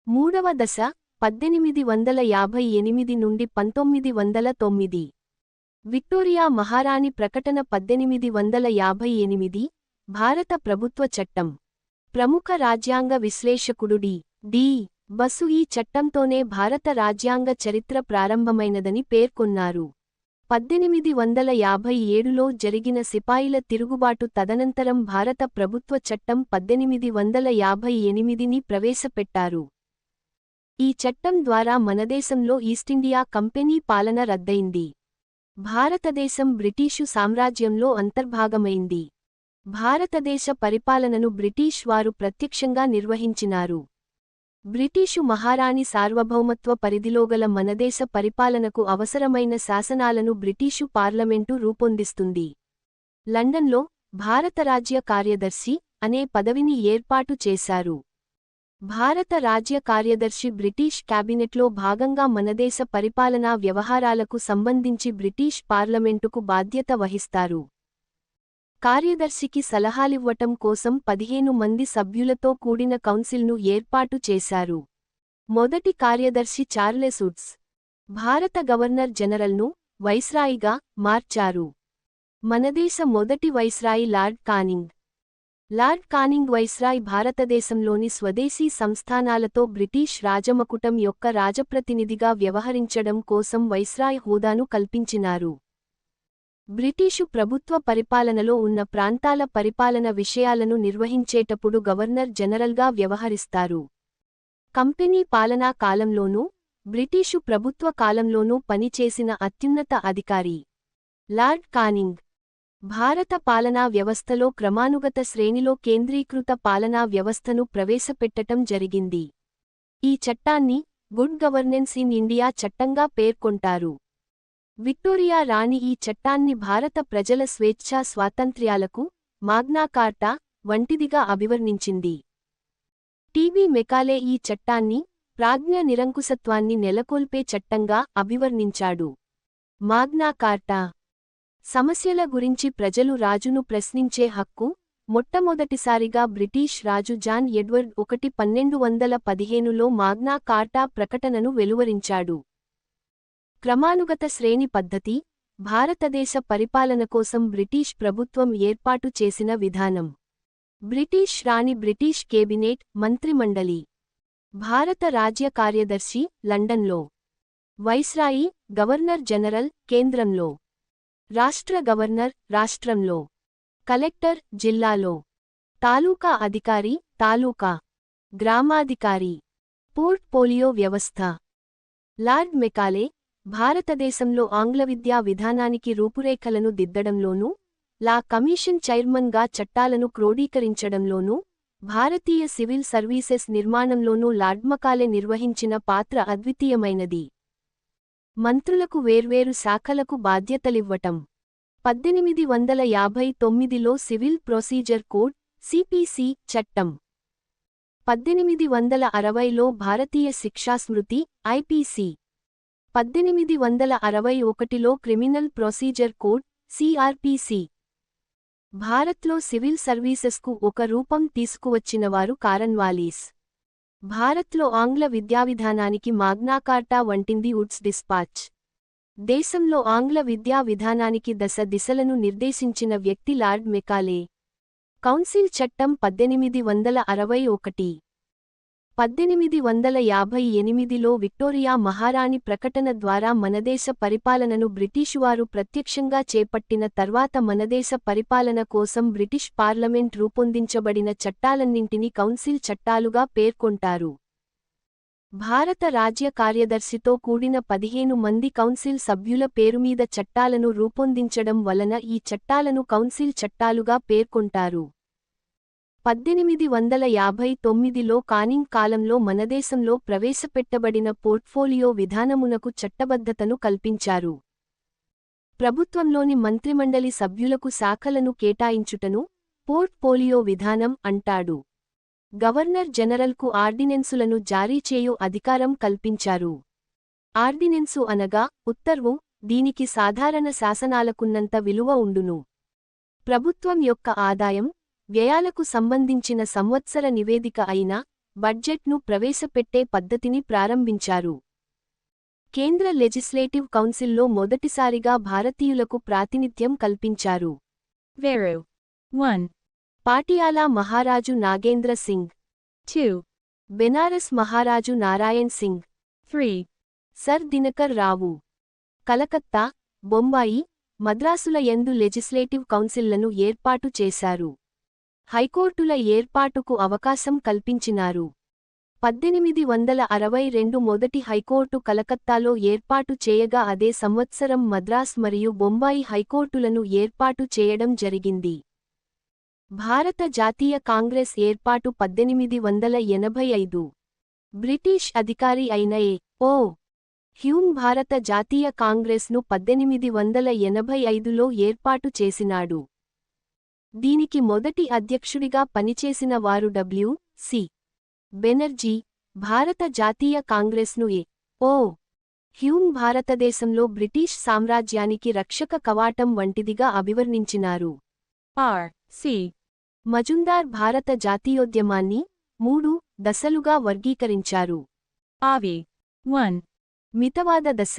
మూడవ దశ 1858 నుండి 1909. విక్టోరియా మహారాణి ప్రకటన 1858 భారత ప్రభుత్వ చట్టం. ప్రముఖ రాజ్యాంగ విశ్లేషకుడు డి. బసు ఈ చట్టంతోనే భారత రాజ్యాంగ చరిత్ర ప్రారంభమైనదని పేర్కొన్నారు. 1857లో జరిగిన సిపాయిల తిరుగుబాటు తదనంతరం భారత ప్రభుత్వ చట్టం 1858ని ప్రవేశపెట్టారు. ఈ చట్టం ద్వారా మనదేశంలో ఈస్టిండియా కంపెనీ పాలన రద్దయింది. భారతదేశం బ్రిటీషు సామ్రాజ్యంలో అంతర్భాగమైంది. భారతదేశ పరిపాలనను బ్రిటీష్ వారు ప్రత్యక్షంగా నిర్వహించినారు. బ్రిటీషు మహారాణి సార్వభౌమత్వ పరిధిలోగల మనదేశ పరిపాలనకు అవసరమైన శాసనాలను బ్రిటీషు పార్లమెంటు రూపొందిస్తుంది. లండన్లో భారత రాజ్య కార్యదర్శి అనే పదవిని ఏర్పాటు చేశారు. భారత రాజ్య కార్యదర్శి బ్రిటీష్ క్యాబినెట్లో భాగంగా మనదేశ పరిపాలనా వ్యవహారాలకు సంబంధించి బ్రిటీష్ పార్లమెంటుకు బాధ్యత వహిస్తారు. కార్యదర్శికి సలహాలివ్వటం కోసం 15 మంది సభ్యులతో కూడిన కౌన్సిల్ను ఏర్పాటు చేశారు. మొదటి కార్యదర్శి చార్లెస్ వుడ్స్. భారత గవర్నర్ జనరల్ను వైస్రాయిగా మార్చారు. మనదేశ మొదటి viceroy lord Canning. Lord Canning viceroy భారతదేశంలోని స్వదేశీ సంస్థానాలతో బ్రిటీష్ రాజమకుటం యొక్క రాజప్రతినిధిగా వ్యవహరించడం కోసం వైస్రాయ్ హోదాను కల్పించినారు. బ్రిటీషు ప్రభుత్వ పరిపాలనలో ఉన్న ప్రాంతాల పరిపాలన విషయాలను నిర్వహించేటప్పుడు గవర్నర్ జనరల్గా వ్యవహరిస్తారు. కంపెనీ పాలనా కాలంలోనూ, బ్రిటీషు ప్రభుత్వ కాలంలోనూ పనిచేసిన అత్యున్నత అధికారి లార్డ్ కానింగ్. భారత పాలనా వ్యవస్థలో క్రమానుగత శ్రేణిలో కేంద్రీకృత పాలనా వ్యవస్థను ప్రవేశపెట్టటం జరిగింది. ఈ చట్టాన్ని గుడ్ గవర్నెన్స్ ఇన్ ఇండియా చట్టంగా పేర్కొంటారు. విక్టోరియా రాణి ఈ చట్టాన్ని భారత ప్రజల స్వేచ్ఛా స్వాతంత్ర్యాలకు, మాగ్నా కార్టా వంటిదిగా అభివర్ణించింది. టి.బి. మెకాలే ఈ చట్టాన్ని ప్రాజ్ఞ నిరంకుశత్వాన్ని నెలకొల్పే చట్టంగా అభివర్ణించాడు. మాగ్నా కార్టా సమస్యల గురించి ప్రజలు రాజును ప్రశ్నించే హక్కు, మొట్టమొదటిసారిగా బ్రిటీష్ రాజు జాన్ ఎడ్వర్డ్ 1215లో మాగ్నా కార్టా ప్రకటనను వెలువరించాడు. క్రమానుగత శ్రేణి పద్ధతి, భారతదేశ పరిపాలన కోసం బ్రిటీష్ ప్రభుత్వం ఏర్పాటు చేసిన విధానం. బ్రిటీష్ రాణి బ్రిటీష్ కేబినెట్ మంత్రిమండలి. భారత రాజ్య కార్యదర్శి లండన్లో. వైస్రాయి గవర్నర్ జనరల్ కేంద్రంలో. రాష్ట్ర గవర్నర్ రాష్ట్రంలో. కలెక్టర్ జిల్లాలో. తాలూకా అధికారి తాలూకా. గ్రామాధికారి. పోర్ట్ పోలియో వ్యవస్థ. లార్డ్ మెకాలే భారతదేశంలో ఆంగ్ల విద్యా విధానానికి రూపురేఖలను దిద్దడంలోనూ, లా కమిషన్ చైర్మన్గా చట్టాలను క్రోడీకరించడంలోనూ, భారతీయ సివిల్ సర్వీసెస్ నిర్మాణంలోనూ లార్డ్ మెకాలే నిర్వహించిన పాత్ర అద్వితీయమైనది. మంత్రులకు వేర్వేరు శాఖలకు బాధ్యతలివ్వటం. 1859లో సివిల్ ప్రొసీజర్ కోడ్ సిపిసి చట్టం. 1860లో భారతీయ శిక్షాస్మృతి ఐపీసీ. 1861లో క్రిమినల్ ప్రొసీజర్ కోడ్ సిఆర్పిసి. భారత్లో సివిల్ సర్వీసెస్కు ఒక రూపం తీసుకువచ్చినవారు కారన్వాలిస్. భారత్లో ఆంగ్ల విద్యావిధానానికి మాగ్నా కార్టా వంటింది వుడ్స్ డిస్పాచ్. దేశంలో ఆంగ్ల విద్యా విధానానికి దిశలను నిర్దేశించిన వ్యక్తి లార్డ్ మెకాలే. కౌన్సిల్ చట్టం 1861. 1858లో విక్టోరియా మహారాణి ప్రకటన ద్వారా మనదేశ పరిపాలనను బ్రిటీషువారు ప్రత్యక్షంగా చేపట్టిన తర్వాత మనదేశ పరిపాలన కోసం బ్రిటిష్ పార్లమెంట్ రూపొందించబడిన చట్టాలన్నింటినీ కౌన్సిల్ చట్టాలుగా పేర్కొంటారు. భారత రాజ్య కార్యదర్శితో కూడిన 15 మంది కౌన్సిల్ సభ్యుల పేరుమీద చట్టాలను రూపొందించడం వలన ఈ చట్టాలను కౌన్సిల్ చట్టాలుగా పేర్కొంటారు. 1859లో కానింగ్ కాలంలో మనదేశంలో ప్రవేశపెట్టబడిన పోర్ట్ఫోలియో విధానమునకు చట్టబద్ధతను కల్పించారు. ప్రభుత్వంలోని మంత్రిమండలి సభ్యులకు శాఖలను కేటాయించుటను పోర్ట్ఫోలియో విధానం అంటాడు. గవర్నర్ జనరల్కు ఆర్డినెన్సులను జారీ చేయు అధికారం కల్పించారు. ఆర్డినెన్సు అనగా ఉత్తర్వు, దీనికి సాధారణ శాసనాలకున్నంత విలువ ఉండును. ప్రభుత్వం యొక్క ఆదాయం, వ్యయాలకు సంబంధించిన సంవత్సర నివేదిక అయిన బడ్జెట్ను ప్రవేశపెట్టే పద్ధతిని ప్రారంభించారు. కేంద్ర లెజిస్లేటివ్ కౌన్సిల్లో మొదటిసారిగా భారతీయులకు ప్రాతినిధ్యం కల్పించారు. Veru. 1. పాటియాలా మహారాజు నాగేంద్ర సింగ్. 2. బెనారస్ మహారాజు నారాయణ్ సింగ్. 3. సర్ దినకర్ రావు. కలకత్తా, బొంబాయి, మద్రాసుల యందు లెజిస్లేటివ్ కౌన్సిల్లను ఏర్పాటు చేశారు. హైకోర్టుల ఏర్పాటుకు అవకాశం కల్పించినారు. 1862 మొదటి హైకోర్టు కలకత్తాలో ఏర్పాటు చేయగా అదే సంవత్సరం మద్రాస్ మరియు బొంబాయి హైకోర్టులను ఏర్పాటు చేయడం జరిగింది. భారత జాతీయ కాంగ్రెస్ ఏర్పాటు 1885. బ్రిటిష్ అధికారి అయిన ఓ. హ్యూమ్ భారత జాతీయ కాంగ్రెస్ను 1885లో ఏర్పాటు చేసినాడు. దీనికి మొదటి అధ్యక్షుడిగా పనిచేసిన వారు డబ్ల్యూ.సి. బెనర్జీ. భారత జాతీయ కాంగ్రెస్ను ఓ. హ్యూమ్ భారతదేశంలో బ్రిటిష్ సామ్రాజ్యానికి రక్షక కవాటం వంటిదిగా అభివర్ణించినారు. R.C. మజుందార్ భారత జాతీయోద్యమాన్ని 3 దశలుగా వర్గీకరించారు. Avi. 1. మితవాద దశ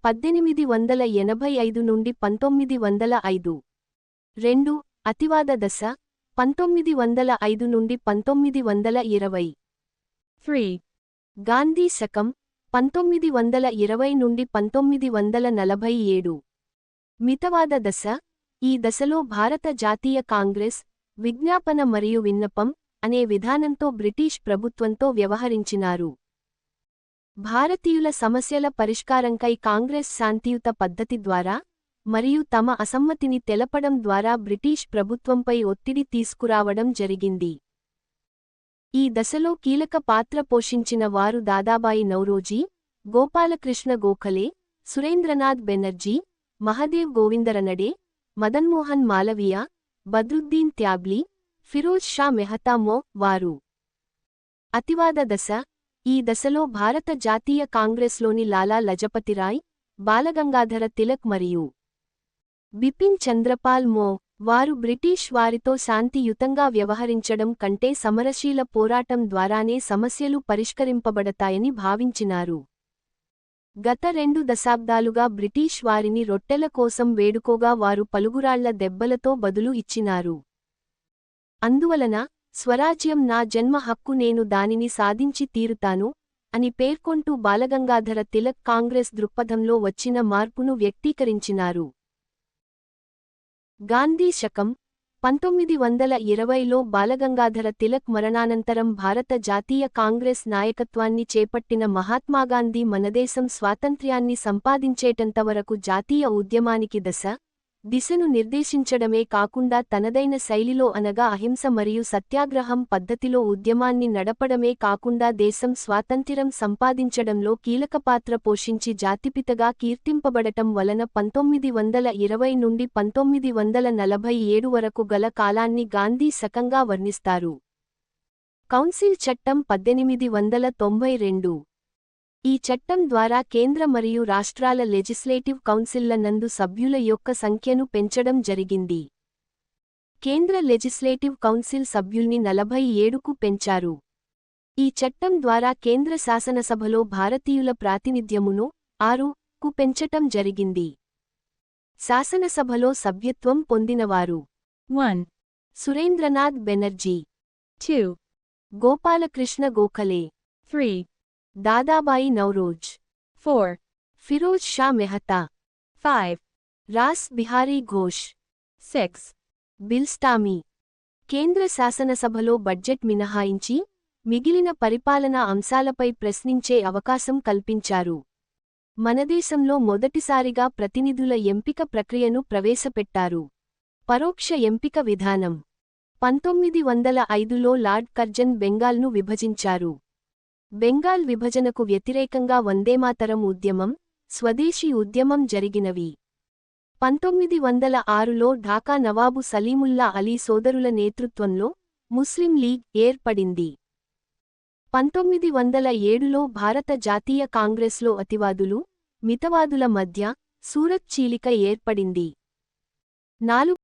1885 నుండి 1905. 2. అతివాద దశ 1905 నుండి 1920. 3. గాంధీ శకం 1920 నుండి 1947. మితవాద దశ. ఈ దశలో భారత జాతీయ కాంగ్రెస్ విజ్ఞాపన మరియు విన్నపం అనే విధానంతో బ్రిటిష్ ప్రభుత్వంతో వ్యవహరించినారు. భారతీయుల సమస్యల పరిష్కారంకై కాంగ్రెస్ శాంతియుత పద్ధతి ద్వారా మరియు తమ అసమ్మతిని తెలపడం ద్వారా బ్రిటిష్ ప్రభుత్వంపై ఒత్తిడి తీసుకురావడం జరిగింది. ఈ దశలో కీలక పాత్ర పోషించిన వారు దాదాబాయి నౌరోజీ, గోపాలకృష్ణ గోఖలే, సురేంద్రనాథ్ బెనర్జీ, మహదేవ్ గోవిందరనడే, మదన్మోహన్ మాలవీయ, బద్రుద్దీన్ త్యాబ్లీ, ఫిరోజ్ షా మెహతా వారు. అతివాద దశ. ఈ దశలో భారత జాతీయ కాంగ్రెస్లోని లాలా లజపతిరాయ్, బాలగంగాధర తిలక్ మరియు బిపిన్ చంద్రపాల్ వారు బ్రిటిష్ వారితో శాంతియుతంగా వ్యవహరించడం కంటే సమరశీల పోరాటం ద్వారానే సమస్యలు పరిష్కరింపబడతాయని భావించినారు. గత 2 దశాబ్దాలుగా బ్రిటిష్ వారిని రొట్టెల కోసం వేడుకోగా వారు పలుగురాళ్ల దెబ్బలతో బదులు ఇచ్చినారు. అందువలన స్వరాజ్యం నా జన్మ హక్కు, నేను దానిని సాధించి తీరుతాను అని పేర్కొంటూ బాలగంగాధర తిలక్ కాంగ్రెస్ దృక్పథంలో వచ్చిన మార్పును వ్యక్తీకరించినారు. గాంధీ శకం 1920లో బాలగంగాధర తిలక్ మరణానంతరం భారత జాతీయ కాంగ్రెస్ నాయకత్వాన్ని చేపట్టిన మహాత్మాగాంధీ మనదేశం స్వాతంత్ర్యాన్ని సంపాదించేటంతవరకు జాతీయ ఉద్యమానికి దిశను నిర్దేశించడమే కాకుండా తనదైన శైలిలో అనగా అహింస మరియు సత్యాగ్రహం పద్ధతిలో ఉద్యమాన్ని నడపడమే కాకుండా దేశం స్వాతంత్ర్యం సంపాదించడంలో కీలకపాత్ర పోషించి జాతిపితగా కీర్తింపబడటం వలన 1920 నుండి 1947 వరకు గల కాలాన్ని గాంధీ శకంగా వర్ణిస్తారు. కౌన్సిల్ చట్టం 1892. ఈ చట్టం ద్వారా కేంద్ర మరియు రాష్ట్రాల లెజిస్లేటివ్ కౌన్సిల్ల నందు సభ్యుల యొక్క సంఖ్యను పెంచడం జరిగింది. కేంద్ర లెజిస్లేటివ్ కౌన్సిల్ సభ్యుల్ని 47కు పెంచారు. ఈ చట్టం ద్వారా కేంద్ర శాసనసభలో భారతీయుల ప్రాతినిధ్యమును 6కు పెంచటం జరిగింది. శాసనసభలో సభ్యత్వం పొందినవారు 1. సురేంద్రనాథ్ బెనర్జీ, 2. గోపాలకృష్ణ గోఖలే, 3. దాదాబాయి నౌరోజ్, 4. ఫిరోజ్ షా మెహతా, 5. రాస్ బిహారీ ఘోష్, 6. బిల్స్టామీ. కేంద్ర శాసనసభలో బడ్జెట్ మినహాయించి మిగిలిన పరిపాలనా అంశాలపై ప్రశ్నించే అవకాశం కల్పించారు. మనదేశంలో మొదటిసారిగా ప్రతినిధుల ఎంపిక ప్రక్రియను ప్రవేశపెట్టారు. పరోక్ష ఎంపిక విధానం. 1905లో లార్డ్ కర్జన్ బెంగాల్ను విభజించారు. బెంగాల్ విభజనకు వ్యతిరేకంగా వందేమాతరం ఉద్యమం, స్వదేశీ ఉద్యమం జరిగినవి. 1906లో ఢాకా నవాబు సలీముల్లా అలీ సోదరుల నేతృత్వంలో ముస్లిం లీగ్ ఏర్పడింది. 1907లో భారత జాతీయ కాంగ్రెస్లో అతివాదులు, మితవాదుల మధ్య సూరత్ చీలిక ఏర్పడింది. 4